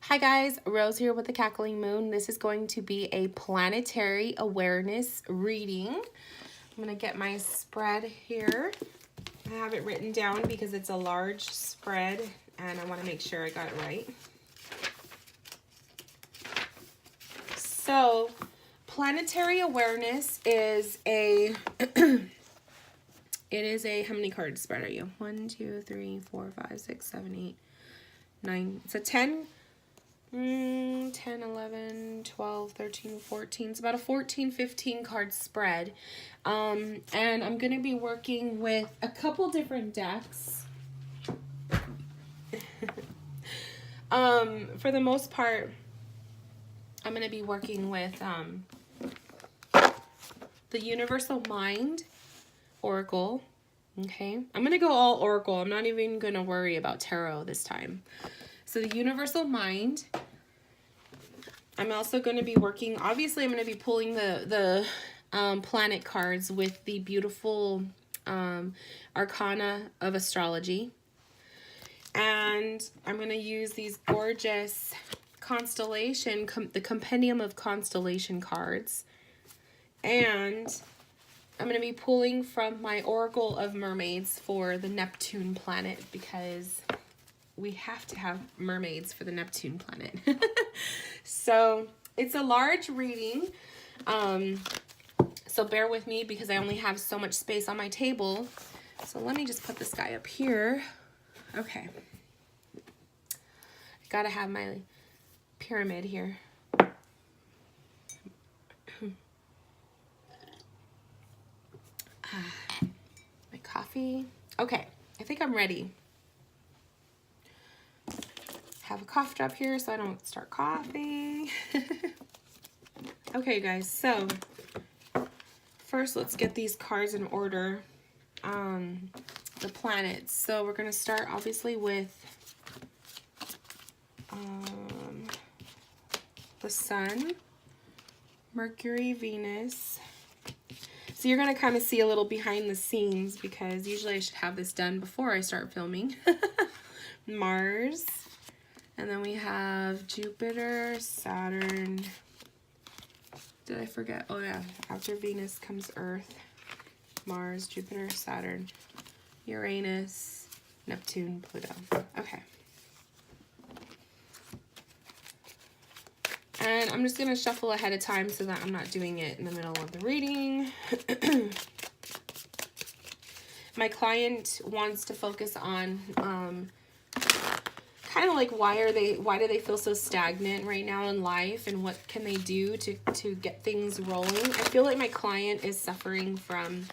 Hi guys, Rose here with the Cackling Moon. This is going to be a planetary awareness reading. I'm going to get my spread here. I have it written down because it's a large spread and I want to make sure I got it right. So, planetary awareness is a how many cards spread are you? 1, 2, 3, 4, 5, 6, 7, 8, 9. It's a 10, 11, 12, 13, 14. It's about a 14, 15 card spread. And I'm going to be working with a couple different decks. For the most part, I'm going to be working with the Universal Mind Oracle. Okay, I'm going to go all Oracle. I'm not even going to worry about Tarot this time. So the Universal Mind. I'm also going to be working, obviously I'm going to be pulling the planet cards with the beautiful arcana of astrology. And I'm going to use these gorgeous constellation, the compendium of constellation cards. And I'm going to be pulling from my Oracle of Mermaids for the Neptune planet because we have to have mermaids for the Neptune planet. So it's a large reading. So bear with me because I only have so much space on my table. So let me just put this guy up here. Okay. I gotta have my pyramid here. My coffee. Okay, I think I'm ready. Have a cough drop here so I don't start coughing. Okay, guys, so first let's get these cards in order. The planets. So we're going to start obviously with the Sun, Mercury, Venus. So you're going to kind of see a little behind the scenes because usually I should have this done before I start filming. Mars. And then we have Jupiter, Saturn. Did I forget? Oh yeah, after Venus comes Earth, Mars, Jupiter, Saturn, Uranus, Neptune, Pluto. Okay. And I'm just going to shuffle ahead of time so that I'm not doing it in the middle of the reading. My client wants to focus on kind of like why do they feel so stagnant right now in life and what can they do to get things rolling. I feel like my client is suffering from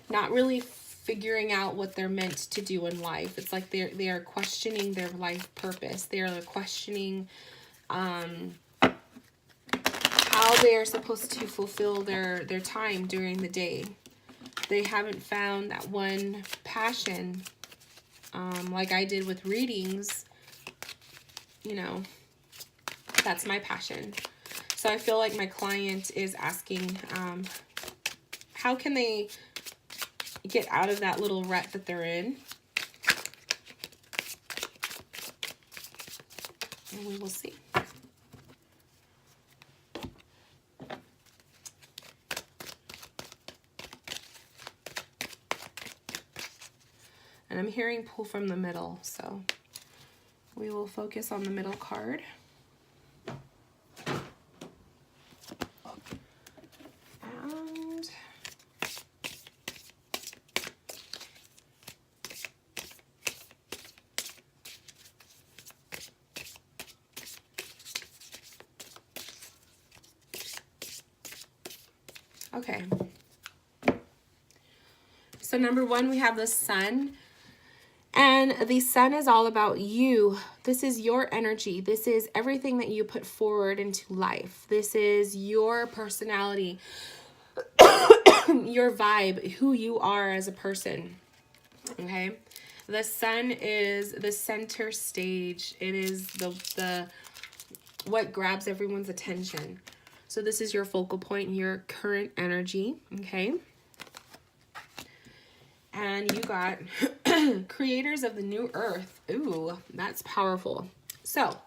not really figuring out what they're meant to do in life. It's like they are questioning their life purpose. They are questioning how they are supposed to fulfill their time during the day. They haven't found that one passion like I did with readings. You know, that's my passion. So I feel like my client is asking, how can they get out of that little rut that they're in? And we will see. And I'm hearing pull from the middle, so we will focus on the middle card. And okay. So number one, we have the Sun. And the Sun is all about you. This is your energy. This is everything that you put forward into life. This is your personality, your vibe, who you are as a person. Okay? The Sun is the center stage. It is the what grabs everyone's attention. So this is your focal point, your current energy. Okay? And you got creators of the new earth. Ooh, that's powerful. So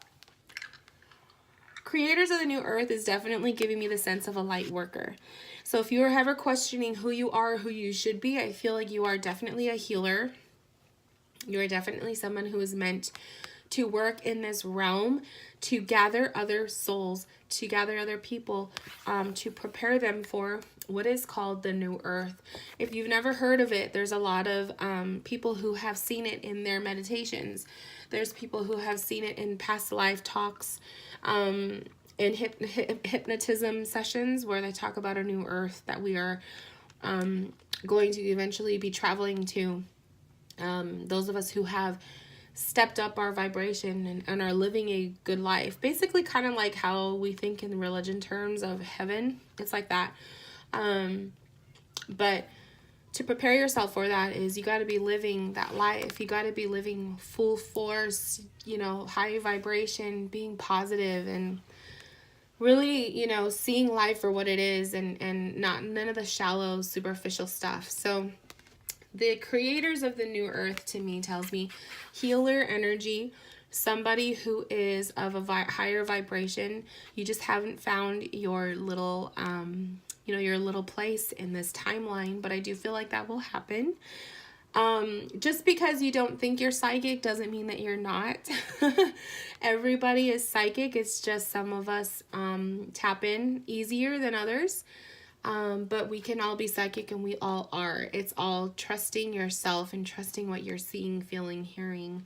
creators of the new earth is definitely giving me the sense of a light worker. So if you are ever questioning who you are, who you should be, I feel like you are definitely a healer. You are definitely someone who is meant to work in this realm, to gather other souls, to gather other people, to prepare them for what is called the new earth. If you've never heard of it, there's a lot of people who have seen it in their meditations. There's people who have seen it in past life talks, in hypnotism sessions where they talk about a new earth that we are going to eventually be traveling to. Those of us who have stepped up our vibration and are living a good life. Basically kind of like how we think in religion terms of heaven. It's like that. But to prepare yourself for that is you got to be living that life. You got to be living full force, you know, high vibration, being positive and really, you know, seeing life for what it is and none of the shallow, superficial stuff. So the creators of the new earth to me tells me healer energy, somebody who is of a higher vibration. You just haven't found your little, you know, your little place in this timeline, but I do feel like that will happen. Just because you don't think you're psychic doesn't mean that you're not. Everybody is psychic. It's just some of us tap in easier than others. But we can all be psychic, and we all are. It's all trusting yourself and trusting what you're seeing, feeling, hearing,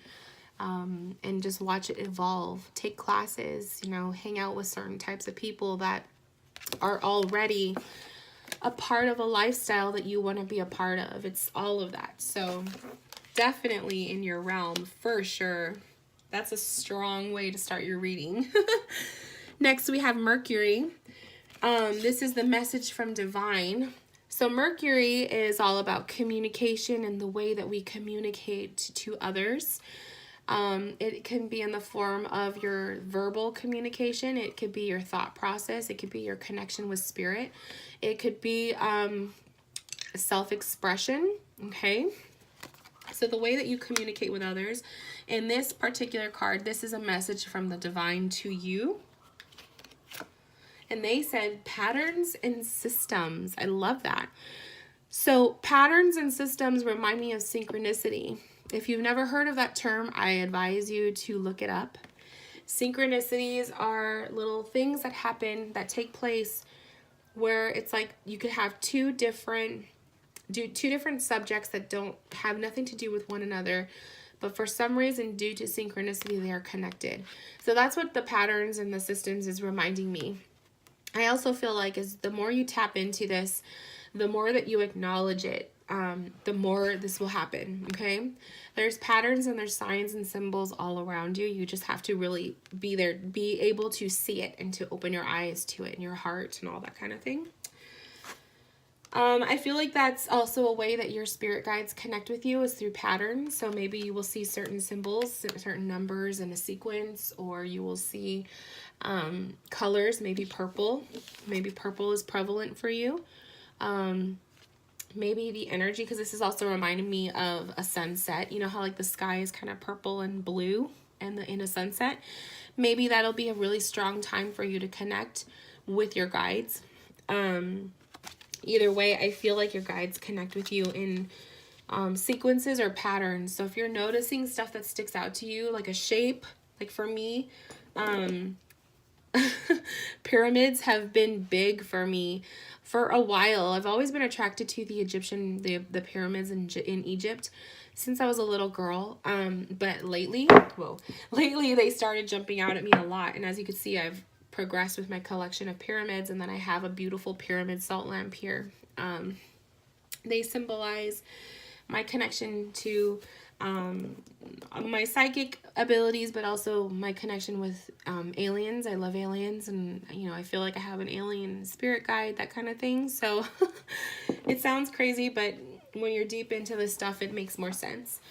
and just watch it evolve. Take classes, you know, hang out with certain types of people that are already a part of a lifestyle that you want to be a part of. It's all of that. So definitely in your realm, for sure. That's a strong way to start your reading. Next, we have Mercury. This is the message from divine. So Mercury is all about communication and the way that we communicate to others. It can be in the form of your verbal communication. It could be your thought process. It could be your connection with spirit. It could be self-expression. Okay. So the way that you communicate with others. In this particular card, this is a message from the divine to you. And they said patterns and systems. I love that. So patterns and systems remind me of synchronicity. If you've never heard of that term, I advise you to look it up. Synchronicities are little things that happen, that take place, where it's like you could have two different subjects that don't have nothing to do with one another, but for some reason, due to synchronicity, they are connected. So that's what the patterns and the systems is reminding me. I also feel like is the more you tap into this, the more that you acknowledge it, the more this will happen, okay? There's patterns and there's signs and symbols all around you. You just have to really be there, be able to see it and to open your eyes to it and your heart and all that kind of thing. I feel like that's also a way that your spirit guides connect with you is through patterns. So maybe you will see certain symbols, certain numbers in a sequence, or you will see colors, maybe purple. Maybe purple is prevalent for you. Maybe the energy, because this is also reminding me of a sunset. You know how like the sky is kind of purple and blue and in a sunset? Maybe that'll be a really strong time for you to connect with your guides. Either way, I feel like your guides connect with you in sequences or patterns. So if you're noticing stuff that sticks out to you, like a shape, like for me, pyramids have been big for me for a while. I've always been attracted to the Egyptian, the pyramids in Egypt since I was a little girl. But lately they started jumping out at me a lot. And as you can see, I've progressed with my collection of pyramids, and then I have a beautiful pyramid salt lamp here. They symbolize my connection to my psychic abilities, but also my connection with aliens. I love aliens, and you know, I feel like I have an alien spirit guide, that kind of thing. So it sounds crazy, but when you're deep into this stuff, it makes more sense.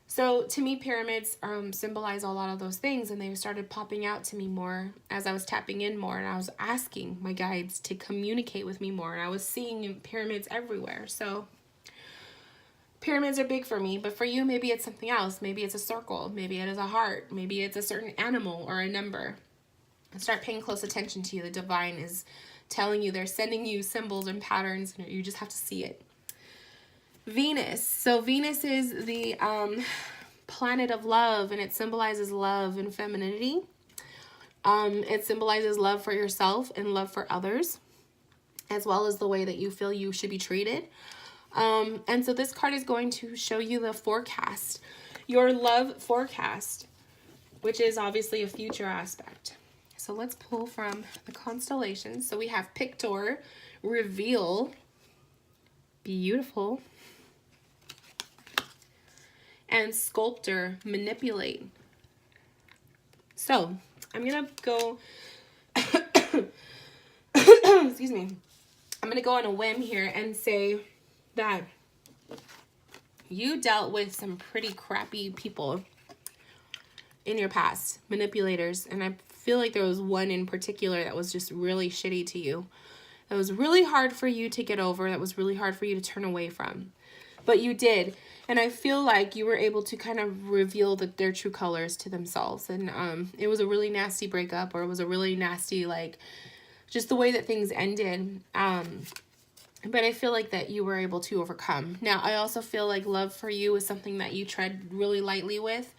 So to me, pyramids symbolize a lot of those things, and they started popping out to me more as I was tapping in more, and I was asking my guides to communicate with me more, and I was seeing pyramids everywhere. So pyramids are big for me, but for you, maybe it's something else. Maybe it's a circle. Maybe it is a heart. Maybe it's a certain animal or a number. Start paying close attention to you. The divine is telling you, they're sending you symbols and patterns, and you just have to see it. Venus. So Venus is the planet of love, and it symbolizes love and femininity. It symbolizes love for yourself and love for others, as well as the way that you feel you should be treated. And so this card is going to show you the forecast, your love forecast, which is obviously a future aspect. So let's pull from the constellations. So we have Pictor, Reveal, Beautiful, and Sculptor, Manipulate. So I'm gonna go excuse me, I'm gonna go on a whim here and say that you dealt with some pretty crappy people in your past, manipulators, and I feel like there was one in particular that was just really shitty to you. That was really hard for you to get over, that was really hard for you to turn away from. But you did, and I feel like you were able to kind of reveal their true colors to themselves, and it was a really nasty breakup, or it was a really nasty, like, just the way that things ended, but I feel like that you were able to overcome. Now, I also feel like love for you is something that you tread really lightly with.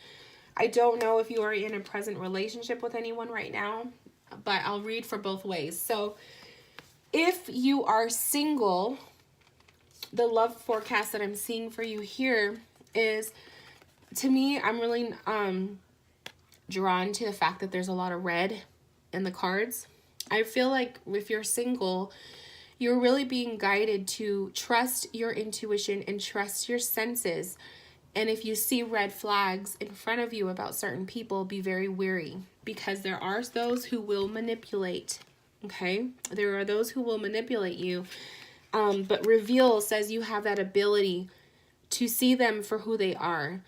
I don't know if you are in a present relationship with anyone right now, but I'll read for both ways. So if you are single, the love forecast that I'm seeing for you here is, to me, I'm really drawn to the fact that there's a lot of red in the cards. I feel like if you're single, you're really being guided to trust your intuition and trust your senses. And if you see red flags in front of you about certain people, be very wary, because there are those who will manipulate, okay? There are those who will manipulate you. But Reveal says you have that ability to see them for who they are.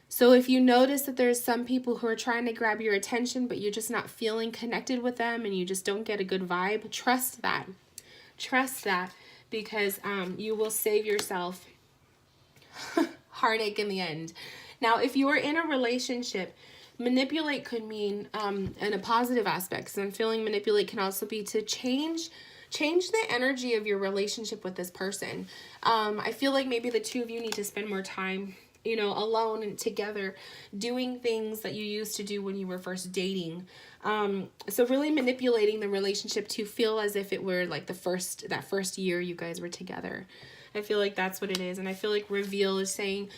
So if you notice that there's some people who are trying to grab your attention, but you're just not feeling connected with them and you just don't get a good vibe, trust that. Trust that, because you will save yourself heartache in the end. Now, if you are in a relationship, manipulate could mean in a positive aspect. Because I'm feeling manipulate can also be to change the energy of your relationship with this person. I feel like maybe the two of you need to spend more time, you know, alone and together, doing things that you used to do when you were first dating. So really manipulating the relationship to feel as if it were like that first year you guys were together. I feel like that's what it is. And I feel like Reveal is saying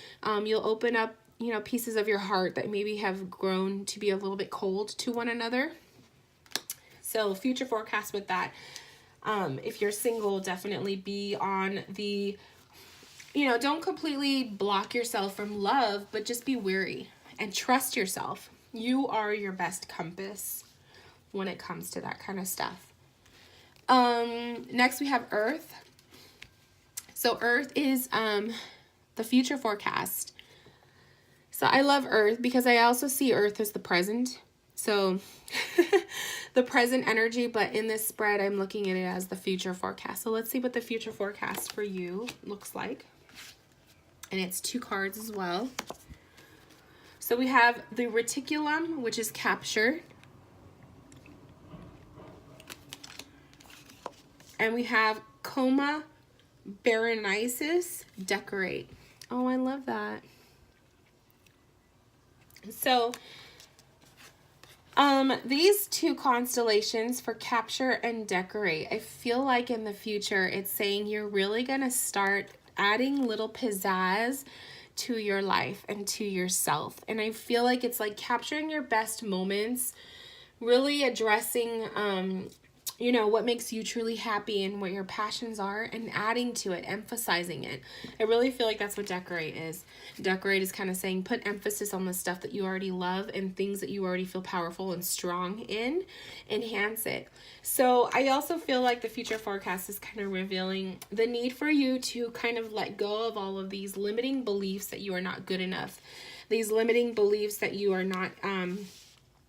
you'll open up, you know, pieces of your heart that maybe have grown to be a little bit cold to one another. So future forecast with that. If you're single, definitely be on the, you know, don't completely block yourself from love, but just be wary and trust yourself. You are your best compass when it comes to that kind of stuff. Next we have Earth. So Earth is the future forecast. So I love Earth because I also see Earth as the present. So the present energy, but in this spread, I'm looking at it as the future forecast. So let's see what the future forecast for you looks like. And it's 2 cards as well. So we have the reticulum, which is captured. And we have coma, Berenices, decorate. Oh, I love that. So these 2 constellations for capture and decorate, I feel like in the future it's saying you're really going to start adding little pizzazz to your life and to yourself. And I feel like it's like capturing your best moments, really addressing you know, what makes you truly happy and what your passions are, and adding to it, emphasizing it. I really feel like that's what decorate is. Decorate is kind of saying put emphasis on the stuff that you already love and things that you already feel powerful and strong in. Enhance it. So I also feel like the future forecast is kind of revealing the need for you to kind of let go of all of these limiting beliefs that you are not good enough. These limiting beliefs that you are not,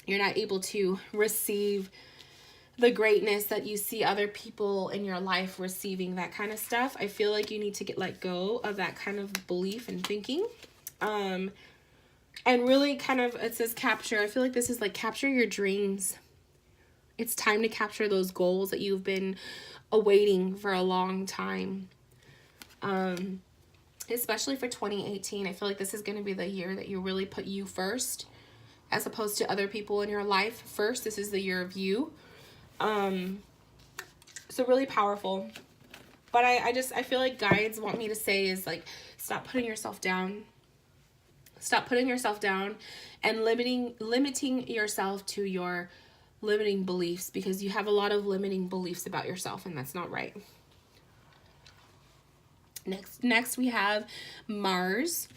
you're not able to receive the greatness that you see other people in your life receiving, that kind of stuff. I feel like you need to let go of that kind of belief and thinking. And really kind of, it says capture. I feel like this is like capture your dreams. It's time to capture those goals that you've been awaiting for a long time. Especially for 2018, I feel like this is going to be the year that you really put you first as opposed to other people in your life first. This is the year of you. So really powerful. But I feel like guides want me to say is like, stop putting yourself down. Stop putting yourself down and limiting yourself to your limiting beliefs, because you have a lot of limiting beliefs about yourself, and that's not right. Next we have Mars.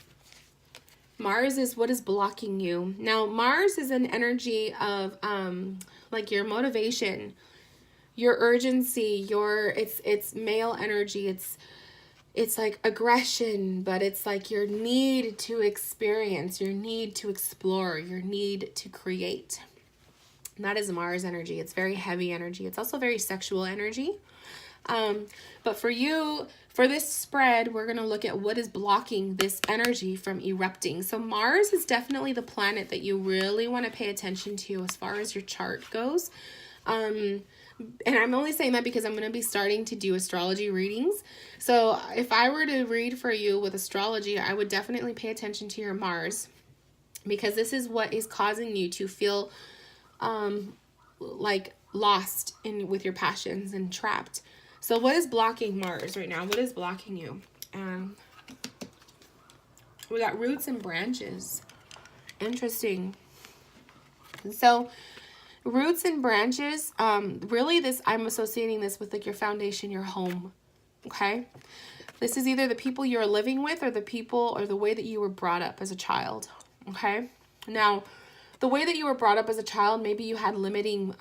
Mars is what is blocking you. Now, Mars is an energy of like your motivation, your urgency, it's male energy. It's like aggression, but it's like your need to experience, your need to explore, your need to create. And that is Mars energy. It's very heavy energy. It's also very sexual energy. But for you, for this spread, we're going to look at what is blocking this energy from erupting. So Mars is definitely the planet that you really want to pay attention to as far as your chart goes. And I'm only saying that because I'm going to be starting to do astrology readings. So if I were to read for you with astrology, I would definitely pay attention to your Mars, because this is what is causing you to feel like lost with your passions and trapped. So what is blocking Mars right now? What is blocking you? We got roots and branches. Interesting. So roots and branches, really I'm associating this with like your foundation, your home, okay? This is either the people you're living with or the people or the way that you were brought up as a child, okay? Now, the way that you were brought up as a child, maybe you had limiting,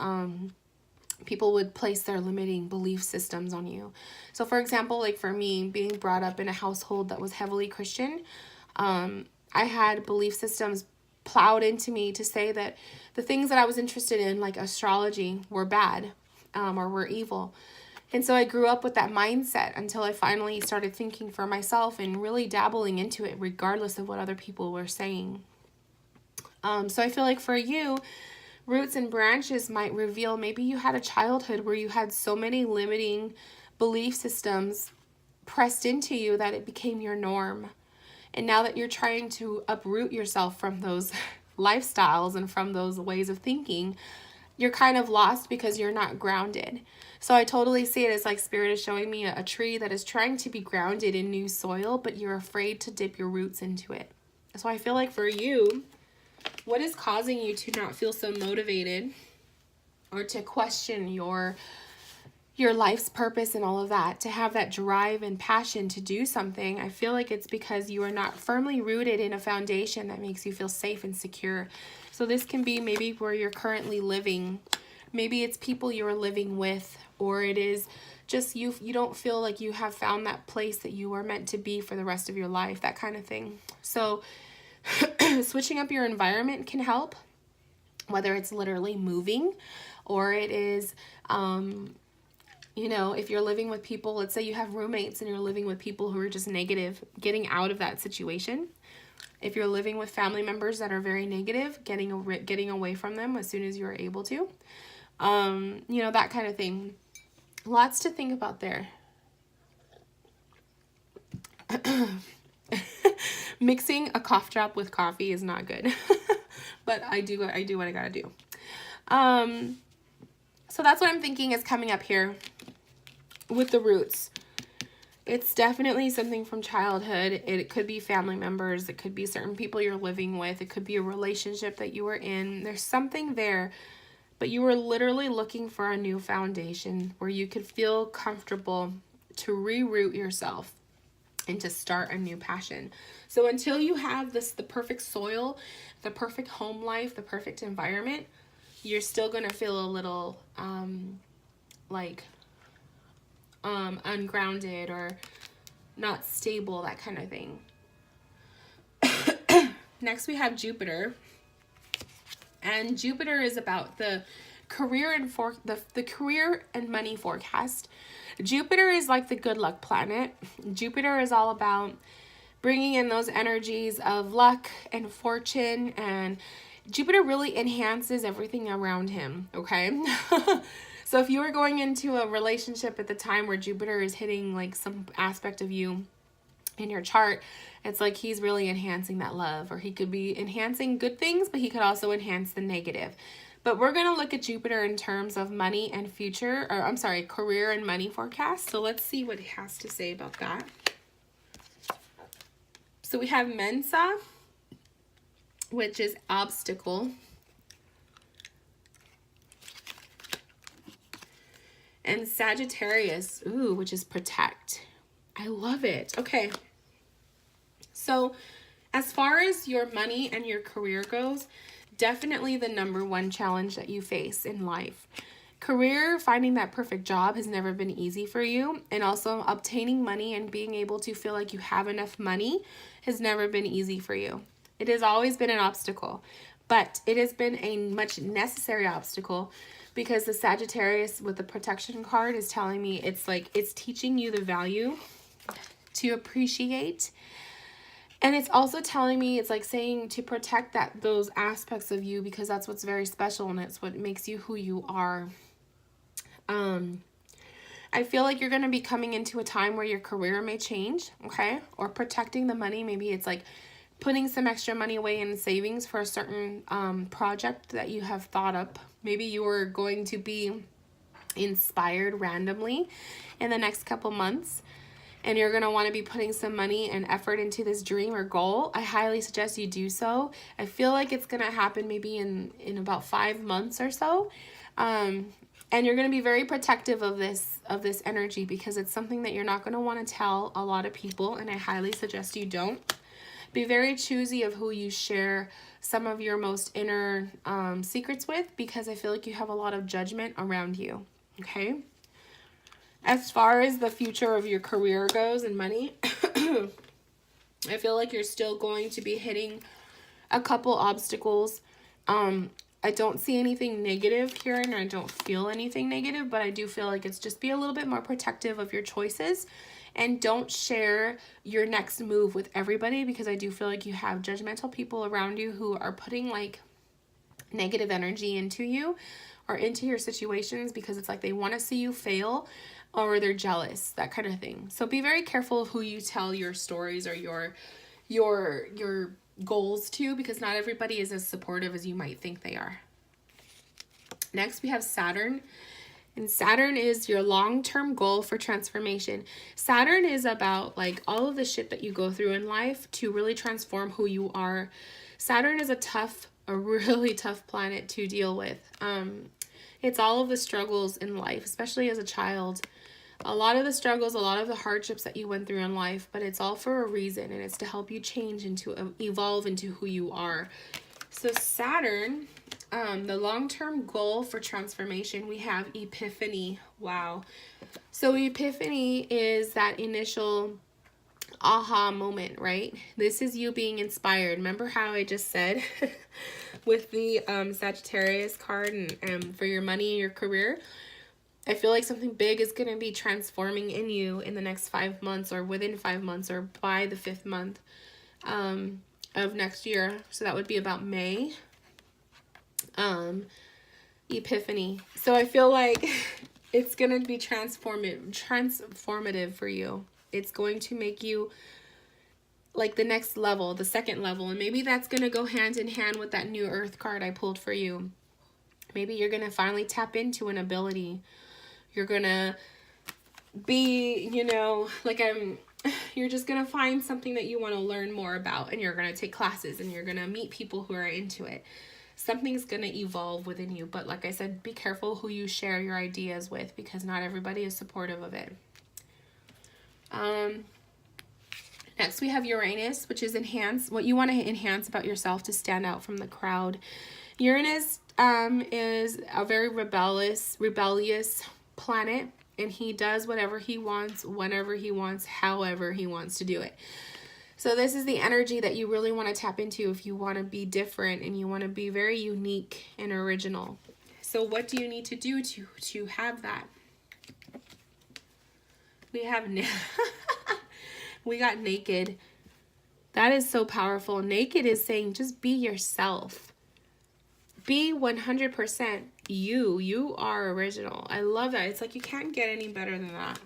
people would place their limiting belief systems on you. So for example, like for me, being brought up in a household that was heavily Christian, I had belief systems plowed into me to say that the things that I was interested in, like astrology, were bad, or were evil. And so I grew up with that mindset until I finally started thinking for myself and really dabbling into it regardless of what other people were saying. So I feel like for you, roots and branches might reveal maybe you had a childhood where you had so many limiting belief systems pressed into you that it became your norm. And now that you're trying to uproot yourself from those lifestyles and from those ways of thinking, you're kind of lost because you're not grounded. So I totally see it as like Spirit is showing me a tree that is trying to be grounded in new soil, but you're afraid to dip your roots into it. So I feel like for you, what is causing you to not feel so motivated or to question your life's purpose and all of that, to have that drive and passion to do something? I feel like it's because you are not firmly rooted in a foundation that makes you feel safe and secure. So this can be maybe where you're currently living. Maybe it's people you're living with, or it is just you don't feel like you have found that place that you are meant to be for the rest of your life, that kind of thing. So switching up your environment can help, whether it's literally moving or it is, if you're living with people, let's say you have roommates and you're living with people who are just negative, getting out of that situation. If you're living with family members that are very negative, getting away from them as soon as you're able to, that kind of thing. Lots to think about there. Mixing a cough drop with coffee is not good, but I do what I gotta do. So that's what I'm thinking is coming up here with the roots. It's definitely something from childhood. It could be family members. It could be certain people you're living with. It could be a relationship that you were in. There's something there, but you were literally looking for a new foundation where you could feel comfortable to reroot yourself and to start a new passion. So until you have the perfect soil, the perfect home life, the perfect environment, you're still going to feel a little ungrounded or not stable, that kind of thing. Next we have Jupiter. And Jupiter is about the career and the career and money forecast. Jupiter is like the good luck planet. Jupiter is all about bringing in those energies of luck and fortune, and Jupiter really enhances everything around him, okay? So if you were going into a relationship at the time where Jupiter is hitting like some aspect of you in your chart, it's like he's really enhancing that love, or he could be enhancing good things, but he could also enhance the negative. But we're going to look at Jupiter in terms of money and future, or I'm sorry, career and money forecast. So let's see what he has to say about that. So we have Mensa, which is obstacle. And Sagittarius, ooh, which is protect. I love it. Okay. So as far as your money and your career goes, definitely the number one challenge that you face in life. Career, finding that perfect job has never been easy for you. And also obtaining money and being able to feel like you have enough money has never been easy for you. It has always been an obstacle, but it has been a much necessary obstacle, because the Sagittarius with the protection card is telling me it's like it's teaching you the value to appreciate. And it's also telling me, it's like saying to protect those aspects of you, because that's what's very special and it's what makes you who you are. I feel like you're going to be coming into a time where your career may change, okay? Or protecting the money. Maybe it's like putting some extra money away in savings for a certain project that you have thought up. Maybe you are going to be inspired randomly in the next couple months, and you're going to want to be putting some money and effort into this dream or goal. I highly suggest you do so. I feel like it's going to happen maybe in about 5 months or so. And you're going to be very protective of this energy, because it's something that you're not going to want to tell a lot of people, and I highly suggest you don't. Be very choosy of who you share some of your most inner secrets with, because I feel like you have a lot of judgment around you, okay? As far as the future of your career goes and money, I feel like you're still going to be hitting a couple obstacles. I don't see anything negative here, and I don't feel anything negative, but I do feel like it's just be a little bit more protective of your choices, and don't share your next move with everybody, because I do feel like you have judgmental people around you who are putting like negative energy into you or into your situations, because it's like they want to see you fail, or they're jealous, that kind of thing. So be very careful of who you tell your stories or your goals to, because not everybody is as supportive as you might think they are. Next, we have Saturn. And Saturn is your long-term goal for transformation. Saturn is about like all of the shit that you go through in life to really transform who you are. Saturn is a really tough planet to deal with. It's all of the struggles in life, especially as a child. A lot of the struggles, a lot of the hardships that you went through in life, but it's all for a reason, and it's to help you change and to evolve into who you are. So Saturn, the long-term goal for transformation, we have epiphany. Wow. So epiphany is that initial aha moment, right? This is you being inspired. Remember how I just said with the Sagittarius card and for your money and your career? I feel like something big is going to be transforming in you in the next 5 months, or within 5 months, or by the 5th month of next year. So that would be about May. Epiphany. So I feel like it's going to be transformative for you. It's going to make you like the next level, the second level. And maybe that's going to go hand in hand with that new Earth card I pulled for you. Maybe you're going to finally tap into an ability. You're going to be, you're just going to find something that you want to learn more about, and you're going to take classes, and you're going to meet people who are into it. Something's going to evolve within you. But like I said, be careful who you share your ideas with, because not everybody is supportive of it. Next, we have Uranus, which is what you want to enhance about yourself to stand out from the crowd. Uranus is a very rebellious planet, and he does whatever he wants, whenever he wants, however he wants to do it. So this is the energy that you really want to tap into if you want to be different and you want to be very unique and original. So what do you need to do to have that? We have we got naked. That is so powerful. Naked is saying just be yourself. Be 100% you. You are original. I love that. It's like you can't get any better than that.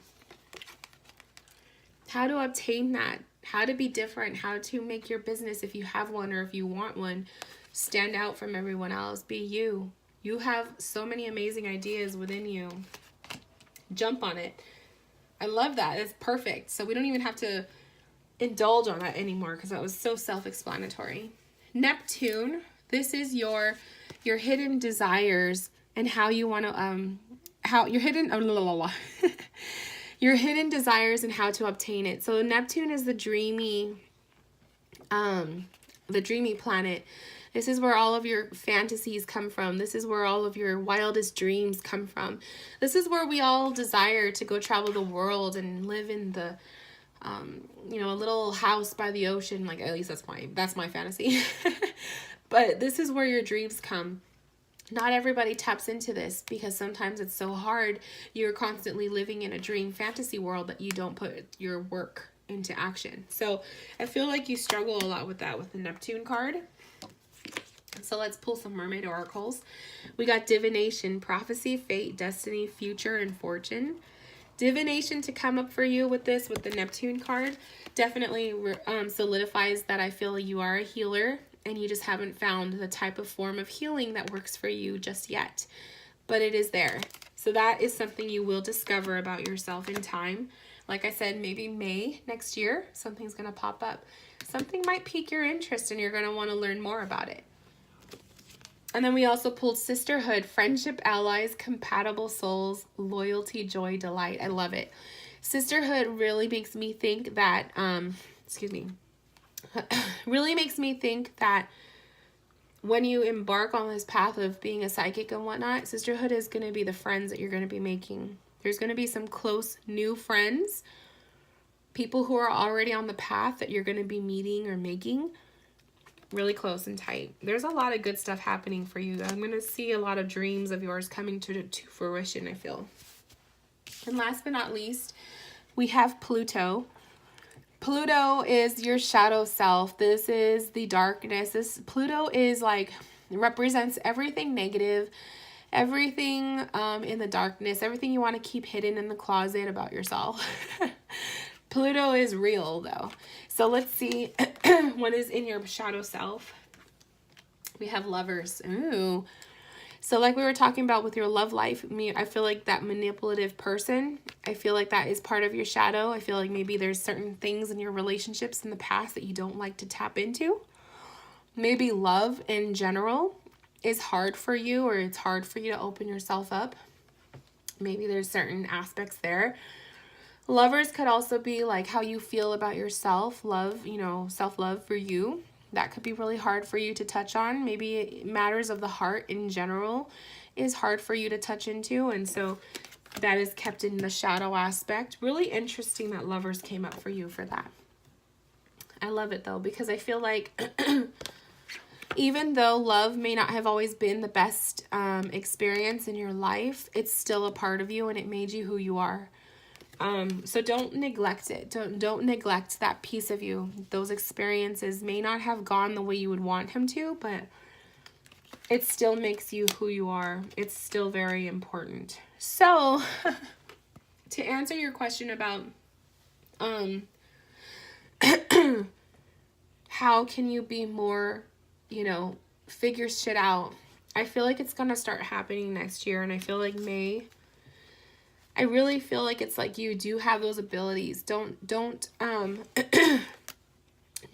How to obtain that, how to be different, how to make your business, if you have one or if you want one, stand out from everyone else. Be you. You have so many amazing ideas within you. Jump on it. I love that. It's perfect. So we don't even have to indulge on that anymore because that was so self-explanatory. Neptune, this is your hidden desires and how you want to how your hidden your hidden desires and how to obtain it. So Neptune is the dreamy planet. This is where all of your fantasies come from. This is where all of your wildest dreams come from. This is where we all desire to go travel the world and live in the you know, a little house by the ocean. Like, at least that's my fantasy. But this is where your dreams come. Not everybody taps into this because sometimes it's so hard. You're constantly living in a dream fantasy world that you don't put your work into action. So I feel like you struggle a lot with that with the Neptune card. So let's pull some mermaid oracles. We got divination, prophecy, fate, destiny, future, and fortune. Divination to come up for you with this, with the Neptune card, definitely solidifies that I feel you are a healer and you just haven't found the type of form of healing that works for you just yet. But it is there. So that is something you will discover about yourself in time. Like I said, maybe May next year, something's going to pop up. Something might pique your interest and you're going to want to learn more about it. And then we also pulled sisterhood, friendship, allies, compatible souls, loyalty, joy, delight. I love it. Sisterhood really makes me think that, really makes me think that when you embark on this path of being a psychic and whatnot, sisterhood is going to be the friends that you're going to be making. There's going to be some close new friends, people who are already on the path that you're going to be meeting or making. Really close and tight. There's a lot of good stuff happening for you. I'm going to see a lot of dreams of yours coming to fruition, I feel. And last but not least, we have Pluto. Pluto is your shadow self. This is the darkness. Pluto is like, represents everything negative, everything in the darkness, everything you want to keep hidden in the closet about yourself. Pluto is real though. So let's see what is in your shadow self. We have lovers. Ooh. So like we were talking about with your love life, I feel like that manipulative person, I feel like that is part of your shadow. I feel like maybe there's certain things in your relationships in the past that you don't like to tap into. Maybe love in general is hard for you, or it's hard for you to open yourself up. Maybe there's certain aspects there. Lovers could also be like how you feel about yourself, love, you know, self-love for you. That could be really hard for you to touch on. Maybe matters of the heart in general is hard for you to touch into. And so that is kept in the shadow aspect. Really interesting that lovers came up for you for that. I love it though, because I feel like even though love may not have always been the best experience in your life, it's still a part of you and it made you who you are. So don't neglect it. Don't neglect that piece of you. Those experiences may not have gone the way you would want him to, but it still makes you who you are. It's still very important. So to answer your question about, how can you be more, you know, figure shit out? I feel like it's going to start happening next year. And I feel like May, I really feel like it's like you do have those abilities. Don't don't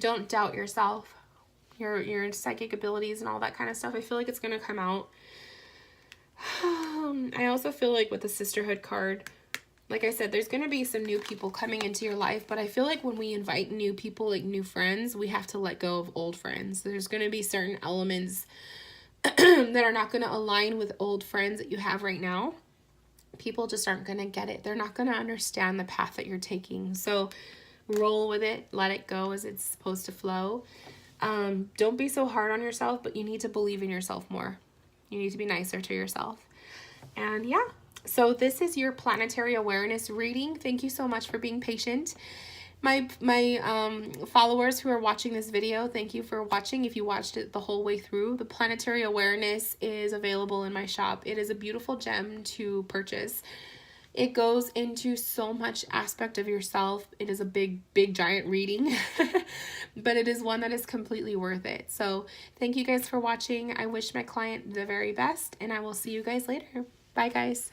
doubt yourself, your psychic abilities and all that kind of stuff. I feel like it's going to come out. I also feel like with the sisterhood card, like I said, there's going to be some new people coming into your life, but I feel like when we invite new people, like new friends, we have to let go of old friends. There's going to be certain elements that are not going to align with old friends that you have right now. People just aren't going to get it. They're not going to understand the path that you're taking. So roll with it. Let it go as it's supposed to flow. Don't be so hard on yourself, but you need to believe in yourself more. You need to be nicer to yourself. And yeah, so this is your planetary awareness reading. Thank you so much for being patient. My followers who are watching this video, thank you for watching. If you watched it the whole way through, the Planetary Awareness is available in my shop. It is a beautiful gem to purchase. It goes into so much aspect of yourself. It is a big giant reading, but it is one that is completely worth it. So thank you guys for watching. I wish my client the very best, and I will see you guys later. Bye guys.